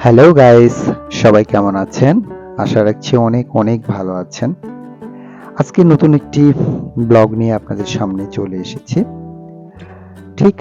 Hello guys, সবাই কেমন আছেন? আশা রাখছি অনেক অনেক ভালো আছেন। আজকে নতুন একটি ব্লগ নিয়ে আপনাদের সামনে চলে এসেছি। ঠিক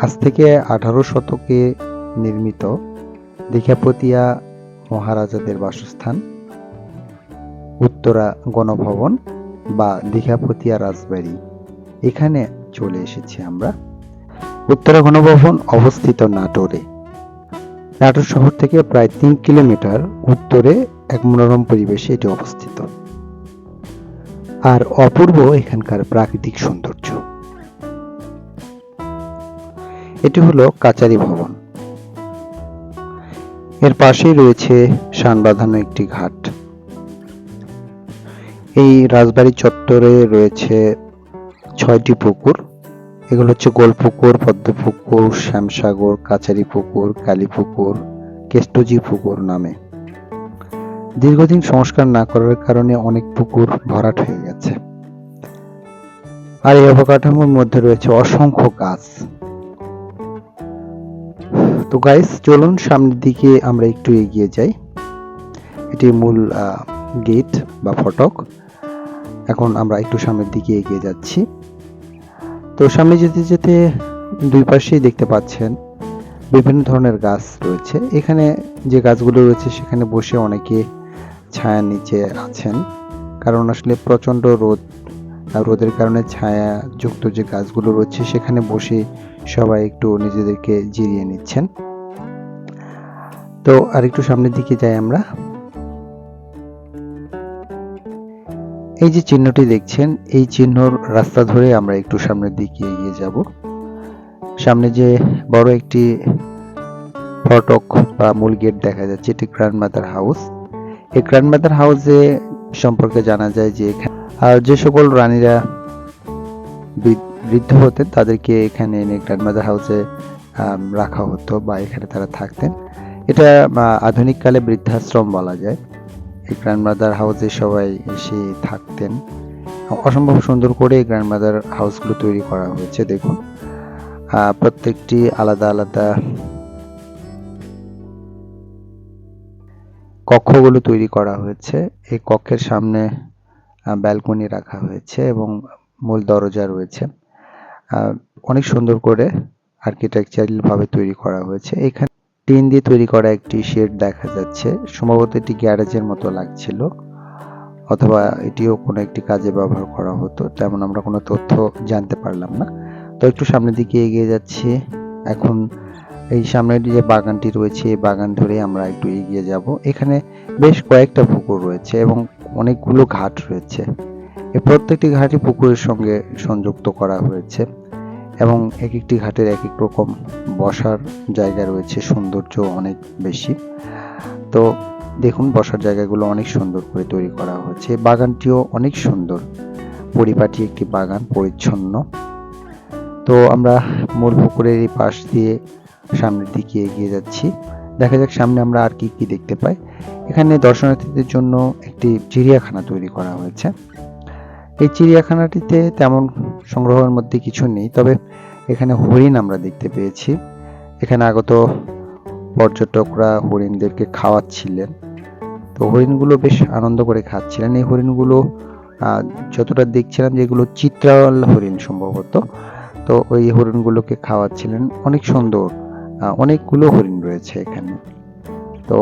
আজ থেকে 18 শতকে নির্মিত দিঘাপতিয়া মহারাজাদের বাসস্থান উত্তরা গণভবন বা দিঘাপতিয়া রাজবাড়ি, এখানে চলে এসেছি আমরা। উত্তরা গণভবন অবস্থিত নাটোরে। নাটোর শহর থেকে প্রায় 3 কিলোমিটার উত্তরে এক মনোরম পরিবেশে এটি অবস্থিত। আর অপূর্ব এখানকার প্রাকৃতিক সৌন্দর্য। এটি হলো কাচারি ভবন। এর পাশেই রয়েছে শান বাঁধানো একটি ঘাট। এই রাজবাড়ি চত্বরে রয়েছে 6টি পুকুর। এগুলো হচ্ছে গোলপুকুর, পদ্মপুকুর, শ্যামসাগর, কাচারি পুকুর, কালী পুকুর, কেষ্টজি পুকুর নামে। দীর্ঘদিন সংস্কার না করার কারণে অনেক পুকুর ভরাট হয়ে গেছে। আর এই অবকাঠামোর মধ্যে রয়েছে অসংখ্য গাছ। তো গাইস, চলুন সামনের দিকে আমরা একটু এগিয়ে যাই। এটি মূল গেট বা ফটক। এখন আমরা একটু সামনের দিকে এগিয়ে যাচ্ছি। তো সামনে যেতে যেতে দুই পাশেই দেখতে পাচ্ছেন বিভিন্ন ধরনের গাছ রয়েছে। এখানে যে গাছগুলো রয়েছে সেখানে বসে অনেকে ছায়ার নিচে আছেন, কারণ আসলে প্রচন্ড রোদ। রোদের কারণে ছায়া যুক্ত যে গাছগুলো রয়েছে সেখানে বসে সবাই একটু নিজেদেরকে জিরিয়ে নিচ্ছেন। তো আর একটু সামনের দিকে যাই আমরা। এই যে চিহ্নটি দেখছেন, এই চিহ্নর রাস্তা ধরে আমরা একটু সামনের দিকে এগিয়ে যাব। সামনে যে বড় একটি ফটক বা মূল গেট দেখা যাচ্ছে, এটি গ্র্যান্ডমাদার হাউস। এই গ্র্যান্ডমাদার হাউসে সম্পর্কে জানা যায় যে যে সকল রানীরা বৃদ্ধ হতেন তাদেরকে এখানে এনে গ্র্যান্ডমাদার হাউসে রাখা হতো বা এখানে তারা থাকতেন। এটা আধুনিক কালে বৃদ্ধাশ্রম বলা যায়। এই গ্র্যান্ডমাদার হাউসে সবাই এসে থাকতেন। অসম্ভব সুন্দর করে এই গ্র্যান্ডমাদার হাউসগুলো তৈরি করা হয়েছে। দেখুন, প্রত্যেকটি আলাদা আলাদা কক্ষগুলো তৈরি করা হয়েছে। এই কক্ষের সামনে ব্যালকনি রাখা হয়েছে এবং মূল দরজা রয়েছে। অনেক সুন্দর করে আর্কিটেকচারাল ভাবে তৈরি করা হয়েছে। এখানে টিন দিয়ে তৈরি করা একটি শেড দেখা যাচ্ছে। সম্ভবত এটি গ্যারেজের মতো লাগছিল, অথবা এটিও কোনো একটি কাজে ব্যবহার করা হতো, তেমন আমরা কোনো তথ্য জানতে পারলাম না। তো একটু সামনের দিকে এগিয়ে যাচ্ছি। এখন এই সামনের যে বাগানটি রয়েছে, এই বাগান ধরে আমরা একটু এগিয়ে যাব। এখানে বেশ কয়েকটা পুকুর রয়েছে এবং অনেকগুলো ঘাট রয়েছে। এই প্রত্যেকটি ঘাটই পুকুরের সঙ্গে সংযুক্ত করা হয়েছে এবং এক একটি ঘাটের এক এক রকম বসার জায়গা রয়েছে, সৌন্দর্য অনেক বেশি। তো দেখুন, বসার জায়গাগুলো অনেক সুন্দর করে তৈরি করা হয়েছে। বাগানটিও অনেক সুন্দর, পরিপাটি একটি বাগান, পরিচ্ছন্ন। তো আমরা মূল পুকুরের এই পাশ দিয়ে সামনের দিকে এগিয়ে যাচ্ছি। দেখা যাক সামনে আমরা আর কি কি দেখতে পাই। এখানে দর্শনার্থীদের জন্য একটি চিড়িয়াখানা তৈরি করা হয়েছে। এই চিড়িয়াখানাটিতে তেমন সংগ্রহের মধ্যে কিছু নেই, তবে এখানে হরিণ আমরা দেখতে পেয়েছি। এখানে আগত পর্যটকরা হরিণদেরকে খাওয়াচ্ছিলেন। তো হরিণগুলো বেশ আনন্দ করে খাচ্ছিলেন। এই হরিণগুলো যতটা দেখছিলাম যেগুলো চিত্রাল হরিণ সম্ভবত। তো ওই হরিণগুলোকে খাওয়াচ্ছিলেন। অনেক সুন্দর, অনেকগুলো হরিণ রয়েছে এখানে। তো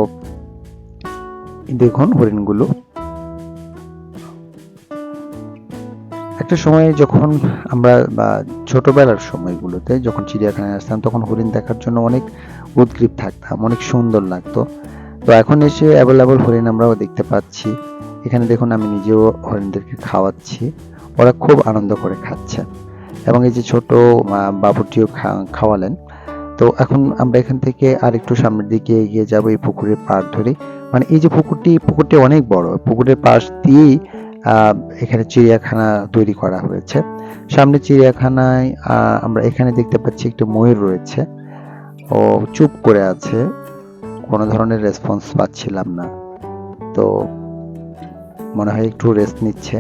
দেখুন হরিণগুলো। একটা সময় যখন আমরা ছোটবেলার সময়গুলোতে যখন চিড়িয়াখানায় আসতাম, তখন হরিণ দেখার জন্য অনেক উদগ্রীব থাকতাম, অনেক সুন্দর লাগতো। তো এখন এসে অ্যাভেলেবল হরিণ আমরাও দেখতে পাচ্ছি। এখানে দেখুন, আমি নিজেও হরিণদেরকে খাওয়াচ্ছি, ওরা খুব আনন্দ করে খাচ্ছে এবং এই যে ছোট বাবুটিও খাওয়ালেন। তো এখন আমরা এখান থেকে আর একটু সামনের দিকে এগিয়ে যাব এই পুকুরের পাড় ধরে। মানে এই যে পুকুরটি অনেক বড়। পুকুরের পাশ দিয়েই এখানে চিড়িয়াখানা তৈরি করা হয়েছে। সামনে চিড়িয়াখানায় আমরা এখানে দেখতে পাচ্ছি একটা ময়ূর রয়েছে। ও চুপ করে আছে, কোনো ধরনের রেসপন্স পাচ্ছিলাম না। তো মনে হয় একটু রেস্ট নিচ্ছে,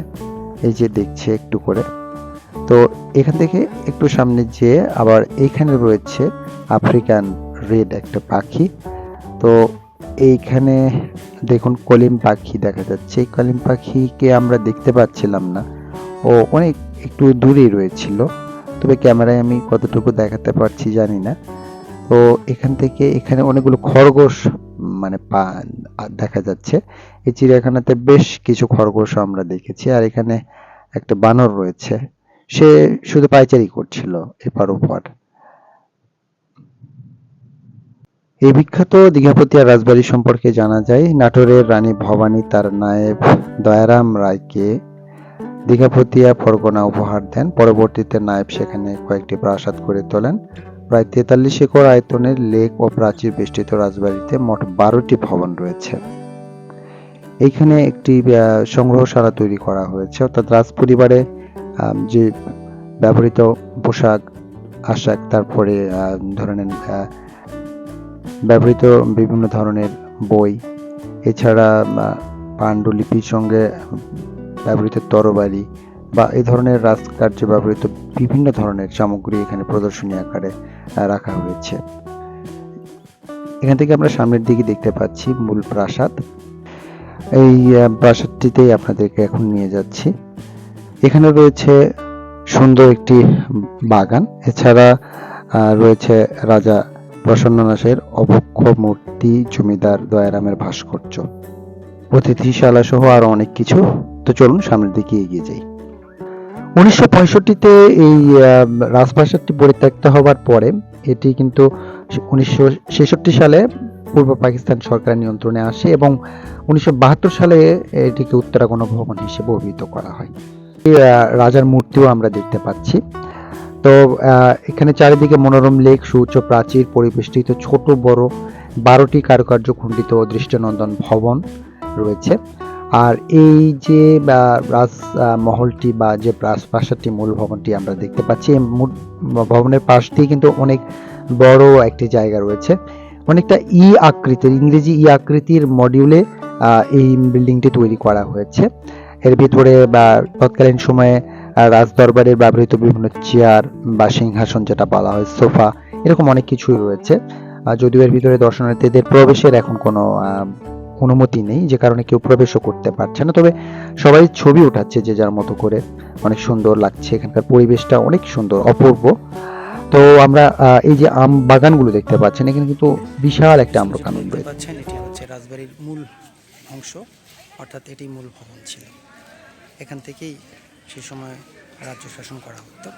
এই যে দেখছে একটু করে। তো এখান থেকে একটু সামনে যেয়ে আবার এখানে রয়েছে আফ্রিকান রেড একটা পাখি। তো এইখানে দেখুন কলিম পাখি দেখা যাচ্ছে। এই কলিম পাখিকে আমরা দেখতে পাচ্ছিলাম না, ও অনেক একটু দূরেই রয়েছিল, তবে ক্যামেরায় আমি কতটুকু দেখাতে পারছি জানি না। তো এখান থেকে এখানে অনেকগুলো খরগোশ মানে দেখা যাচ্ছে। এই চিড়িয়াখানাতে বেশ কিছু খরগোশ আমরা দেখেছি। আর এখানে একটা বানর রয়েছে, সে শুধু পায়চারি করছিল এপার ওপার। এই বিখ্যাত দীঘাপতিয়া রাজবাড়ি সম্পর্কে জানা যায়, নাটোরের রানী ভবানী তার নায়েব দয়ারাম রায়কে দীঘাপতিয়া পরগনা উপহার দেন। পরবর্তীতে নায়েব সেখানে কয়েকটি প্রাসাদ করে তোলেন। প্রায় 43 একর আয়তনের লেক ও প্রাচীর বেষ্টিত রাজবাড়িতে মোট 12টি ভবন রয়েছে। এইখানে একটি সংগ্রহশালা তৈরি করা হয়েছে, অর্থাৎ রাজপরিবারে যে ব্যবহৃত পোশাক আশাক, তারপরে ধরে নেন ব্যবহৃত বিভিন্ন ধরনের বই, এছাড়া পাণ্ডুলিপির সঙ্গে ব্যবহৃত তরবারি বা এই ধরনের রাজকার্যে ব্যবহৃত বিভিন্ন ধরনের সামগ্রী এখানে প্রদর্শনী আকারে রাখা হয়েছে। এখান থেকে আমরা সামনের দিকে দেখতে পাচ্ছি মূল প্রাসাদ। এই প্রাসাদটিতেই আপনাদেরকে এখন নিয়ে যাচ্ছি। এখানে রয়েছে সুন্দর একটি বাগান, এছাড়া রয়েছে রাজা প্রসন্ননাথের অবক্ষ মূর্তি, জমিদার দয়ারামের ভাস্কর্য, অতিথিশালা সহ আরো অনেক কিছু। তো চলুন সামনের দিকে এগিয়ে যাই। 1965-তে এই রাজপ্রাসাদটি পরিত্যক্ত হবার পরে এটি কিন্তু 1966 সালে পূর্ব পাকিস্তান সরকারের নিয়ন্ত্রণে আসে এবং 1972 সালে এটিকে উত্তরা গণভবন হিসেবে অভিহিত করা হয়। রাজার মূর্তিও আমরা দেখতে পাচ্ছি। তো এখানে চারিদিকে মনোরম লেক, সুউচ্চ প্রাচীর পরিবেষ্টিত ছোট বড় 12টি কারুকার্য খণ্ডিত দৃষ্টিনন্দন ভবন রয়েছে। আর এই যে রাজমহলটি বা যে প্রাসাদটি, মূল ভবনটি আমরা দেখতে পাচ্ছি, এই ভবনের পাশ দিয়ে কিন্তু অনেক বড় একটি জায়গা রয়েছে। অনেকটা আকৃতির, ইংরেজি আকৃতির মডিউলে এই বিল্ডিংটি তৈরি করা হয়েছে। এর ভিতরে তৎকালীন সময়ে রাজদরবারের ব্যবহৃত বিভিন্ন চেয়ার বা সিংহাসন, যেটা বলা হয় সোফা, এরকম অনেক কিছুই রয়েছে। যদিও এর ভিতরে দর্শনার্থীদের প্রবেশের এখন কোনো অনুমতি নেই, যে কারণে কেউ প্রবেশও করতে পারছে না, তবে সবাই ছবি উঠাচ্ছে যে যার মতো করে। অনেক সুন্দর লাগছে, এখানকার পরিবেশটা অনেক সুন্দর, অপূর্ব। তো আমরা এই যে আম বাগানগুলো দেখতে পাচ্ছেন, এখানে কিন্তু বিশাল একটা আম্রকানন দেখতে পাচ্ছেন, এটি হচ্ছে রাজবাড়ির মূল অংশ, অর্থাৎ এটি মূল ভবন ছিল। এখান থেকেই সে সময় রাজ্য শাসন করা হতো।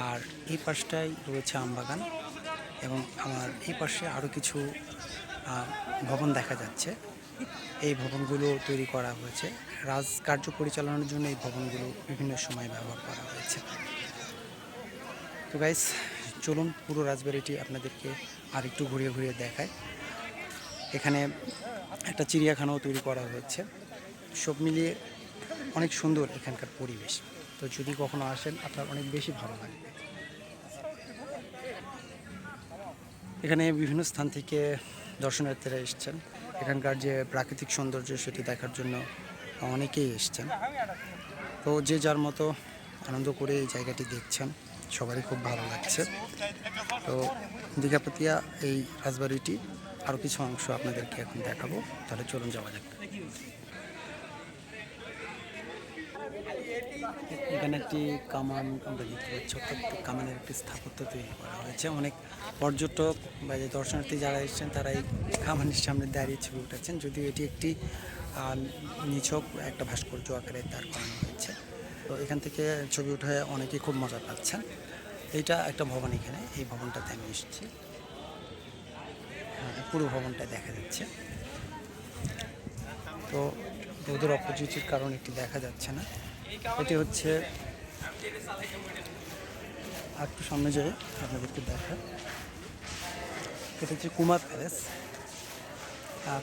আর এই পাশটায় রয়েছে আমবাগান এবং আমার এই পাশে আরও কিছু ভবন দেখা যাচ্ছে। এই ভবনগুলো তৈরি করা হয়েছে রাজকার্য পরিচালনার জন্য। এই ভবনগুলো বিভিন্ন সময় ব্যবহার করা হয়েছে। তো গাইস, চলুন পুরো রাজবাড়িটি আপনাদেরকে আর একটু ঘুরিয়ে ঘুরিয়ে দেখায়। এখানে একটা চিড়িয়াখানাও তৈরি করা হয়েছে। সব মিলিয়ে অনেক সুন্দর এখানকার পরিবেশ। তো যদি কখনো আসেন, আপনার অনেক বেশি ভালো লাগবে। এখানে বিভিন্ন স্থান থেকে দর্শনার্থীরা এসছেন। এখানকার যে প্রাকৃতিক সৌন্দর্য, সেটি দেখার জন্য অনেকেই এসছেন। তো যে যার মতো আনন্দ করে এই জায়গাটি দেখছেন, সবারই খুব ভালো লাগছে। তো দীঘাপতিয়া এই রাজবাড়িটি আরও কিছু অংশ আপনাদেরকে এখন দেখাবো। তাহলে চলুন যাওয়া যাক। এখানে একটি কামান আমরা দেখতে পাচ্ছি, অর্থাৎ কামানের একটি স্থাপত্য তৈরি করা হয়েছে। অনেক পর্যটক বা যে দর্শনার্থী যারা এসেছেন, তারা এই কামানের সামনে দাঁড়িয়ে ছবি উঠাচ্ছেন, যদিও এটি একটি নিছক একটা ভাস্কর্য আকারে দাঁড় করানো হয়েছে। তো এখান থেকে ছবি উঠায় অনেকেই খুব মজা পাচ্ছেন। এইটা একটা ভবন, এখানে এই ভবনটাতে আমি এসেছি, পুরো ভবনটা দেখা যাচ্ছে। তো ওদের অপরিচিতির কারণে এটি দেখা যাচ্ছে না। এটি হচ্ছে, একটু সামনে যাই আপনাদেরকে দেখা, এটা হচ্ছে কুমার প্যালেস।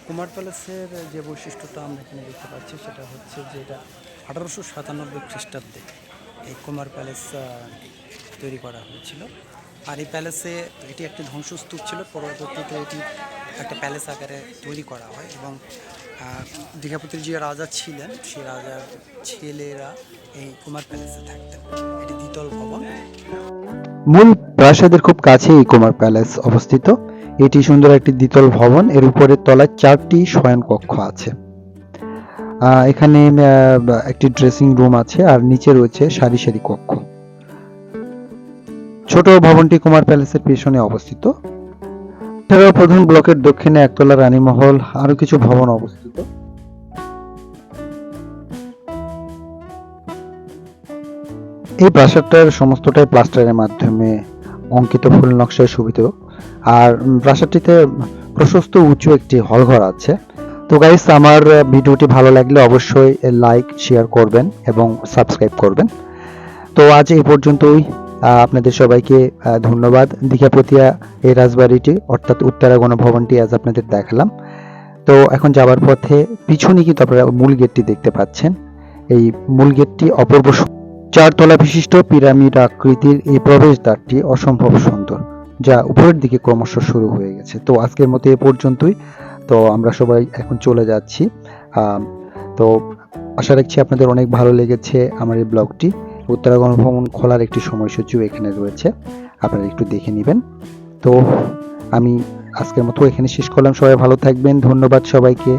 কুমার প্যালেসের যে বৈশিষ্ট্যটা আমরা এখানে দেখতে পাচ্ছি, সেটা হচ্ছে যে এটা 1897 খ্রিস্টাব্দে এই কুমার প্যালেস তৈরি করা হয়েছিল। আর এই প্যালেসে এটি একটি ধ্বংসস্তূপ ছিল, পরবর্তীতে এটি একটা প্যালেস আকারে তৈরি করা হয় এবং দীঘাপতির যে রাজা ছিলেন, সেই রাজার ছেলেরা এই কুমার প্যালেসে থাকতেন। এটি দ্বিতল ভবন। মূল প্রাসাদের খুব কাছেই কুমার প্যালেস অবস্থিত। এটি সুন্দর একটি দ্বিতল ভবন, এর উপরের তলায় 4টি শয়ন কক্ষ আছে। এখানে একটি ড্রেসিং রুম আছে আর নিচে রয়েছে সারি সারি কক্ষ। ছোট ভবনটি কুমার প্যালেসের পেছনে অবস্থিত। এছাড়াও প্রধান ব্লকের দক্ষিণে একতলা রানীমহল, আরো কিছু ভবন অবস্থিত। এই প্রাসাদটার সমস্তটাই প্লাস্টারের মাধ্যমে অঙ্কিত ফুল নকশায় শোভিত। আর প্রাসাদটিতে প্রশস্ত উঁচু একটি হলঘর আছে। তো গাইস, আমার ভিডিওটি ভালো লাগলে অবশ্যই লাইক শেয়ার করবেন এবং সাবস্ক্রাইব করবেন। তো আজ এই পর্যন্তই। আপনাদের সবাইকে ধন্যবাদ। দীঘাপতিয়া এই রাজবাড়িটি অর্থাৎ উত্তরা গণভবনটি আজ আপনাদের দেখালাম। তো এখন যাবার পথে পিছনে কিন্তু আপনারা মূল গেটটি দেখতে পাচ্ছেন। এই মূল গেটটি অপূর্ব 4 তলা বিশিষ্ট পিরামিড আকৃতির এই প্রবেশদ্বারটি অসম্ভব সুন্দর, যা উপরের দিকে ক্রমশ শুরু হয়ে গেছে। তো আজকের মতো এ পর্যন্তই। তো আমরা সবাই এখন চলে যাচ্ছি। তো আশা রাখছি আপনাদের অনেক ভালো লেগেছে আমার এই ব্লগটি। উত্তরা গণভবন খোলার একটি সময়সূচিও এখানে রয়েছে, আপনারা একটু দেখে নেবেন। তো আমি আজকের মতো এখানে শেষ করলাম। সবাই ভালো থাকবেন। ধন্যবাদ সবাইকে।